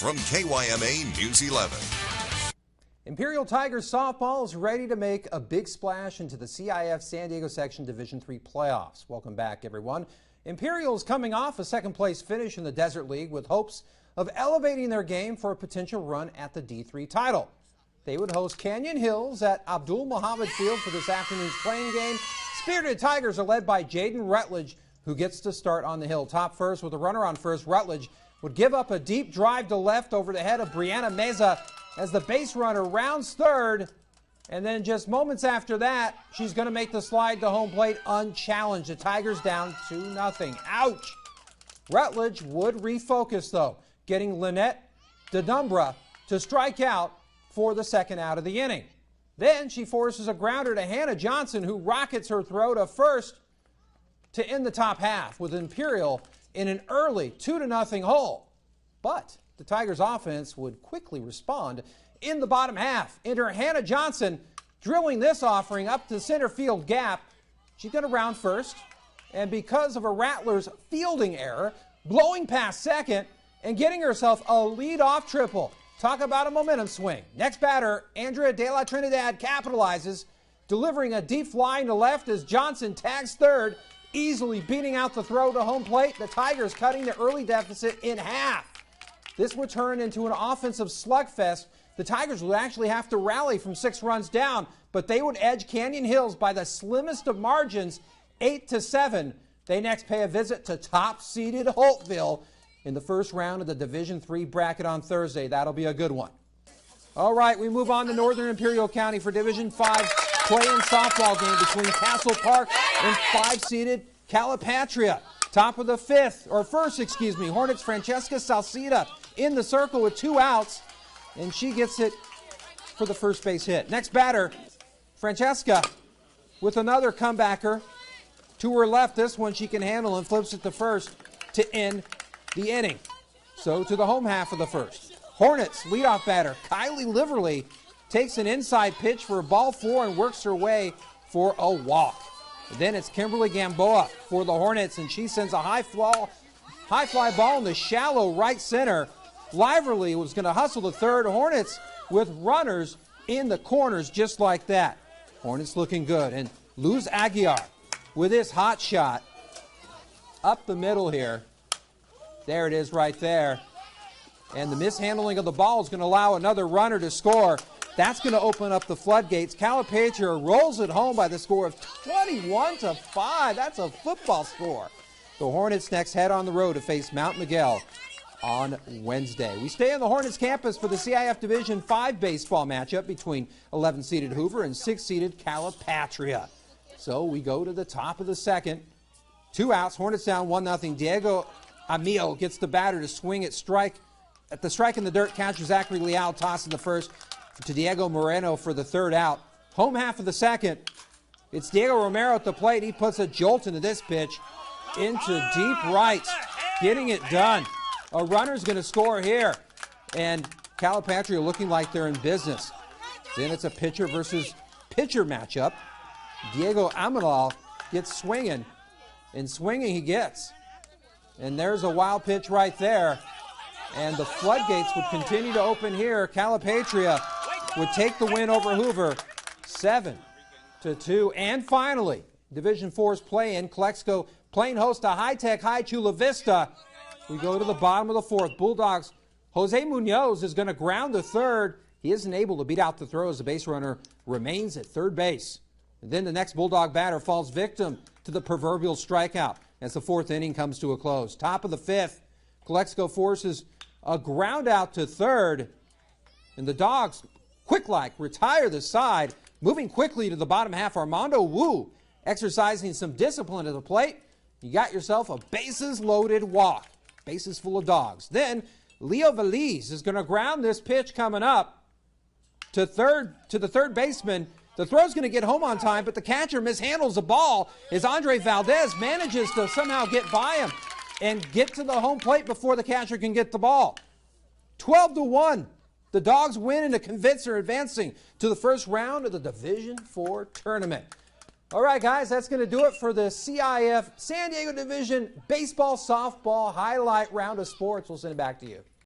from KYMA News 11. Imperial Tigers softball is ready to make a big splash into the CIF San Diego Section Division III playoffs. Welcome back, everyone. Imperial is coming off a second-place finish in the Desert League with hopes of elevating their game for a potential run at the D3 title. They would host Canyon Hills at Abdul Mohammed Field for this afternoon's playing game. Spirited Tigers are led by Jaden Rutledge, who gets to start on the hill. Top first with a runner on first, Rutledge would give up a deep drive to left over the head of Brianna Meza as the base runner rounds third. And then just moments after that, she's going to make the slide to home plate unchallenged. The Tigers down 2-0. Ouch! Rutledge would refocus, though, getting Lynette DeDumbra to strike out for the second out of the inning. Then she forces a grounder to Hannah Johnson, who rockets her throw to first to end the top half with Imperial in an early 2-0 hole. But the Tigers offense would quickly respond in the bottom half. Enter Hannah Johnson, drilling this offering up to center field gap. She's going to round first, and because of a Rattlers fielding error, blowing past second and getting herself a lead-off triple. Talk about a momentum swing. Next batter, Andrea De La Trinidad capitalizes, delivering a deep fly to left as Johnson tags third, easily beating out the throw to home plate. The Tigers cutting the early deficit in half. This would turn into an offensive slugfest. The Tigers would actually have to rally from 6 runs down, but they would edge Canyon Hills by the slimmest of margins, 8-7. They next pay a visit to top-seeded Holtville in the first round of the Division III bracket on Thursday. That'll be a good one. All right, we move on to Northern Imperial County for Division V play-in softball game between Castle Park and 5-seeded Calipatria. Top of the first, Hornets Francesca Salcida in the circle with 2 outs, and she gets it for the first base hit. Next batter, Francesca with another comebacker. To her left, this one she can handle and flips it to first to end the inning. So to the home half of the first. Hornets leadoff batter Kylie Liverly takes an inside pitch for ball 4 and works her way for a walk. And then it's Kimberly Gamboa for the Hornets, and she sends a high fly ball in the shallow right center. Liverly was going to hustle the third. Hornets with runners in the corners just like that. Hornets looking good. And Luz Aguiar with his hot shot up the middle here. There it is right there. And the mishandling of the ball is going to allow another runner to score. That's going to open up the floodgates. Calipatria rolls it home by the score of 21-5. That's a football score. The Hornets next head on the road to face Mount Miguel on Wednesday. We stay on the Hornets campus for the CIF Division V baseball matchup between 11-seeded Hoover and 6-seeded Calipatria. So we go to the top of the second. 2 outs, Hornets down 1-0. Diego Amio gets the batter to swing at the strike in the dirt. Catcher Zachary Leal tosses the first to Diego Moreno for the third out. Home half of the second. It's Diego Romero at the plate. He puts a jolt into this pitch into deep right, getting it done. A runner's going to score here, and Calipatria looking like they're in business. Then it's a pitcher versus pitcher matchup. Diego Amadal gets swinging, and swinging he gets. And there's a wild pitch right there. And the floodgates would continue to open here. Calipatria would take the win over Hoover, 7-2. And finally, Division IV's play-in, Calexico playing host to High-Tech High Chula Vista. We go to the bottom of the fourth. Bulldogs, Jose Munoz is going to ground to third. He isn't able to beat out the throw as the base runner remains at third base. And then the next Bulldog batter falls victim to the proverbial strikeout as the fourth inning comes to a close. Top of the fifth, Calexico forces a ground out to third, and the Dogs, quick-like, retire the side, moving quickly to the bottom half. Armando Wu exercising some discipline at the plate. You got yourself a bases-loaded walk, bases full of dogs. Then Leo Veliz is going to ground this pitch coming up to the third baseman. The throw's going to get home on time, but the catcher mishandles the ball as Andre Valdez manages to somehow get by him and get to the home plate before the catcher can get the ball. 12-1. The Dogs win in a convincer, advancing to the first round of the Division IV tournament. All right, guys, that's going to do it for the CIF San Diego Division baseball, softball highlight round of sports. We'll send it back to you.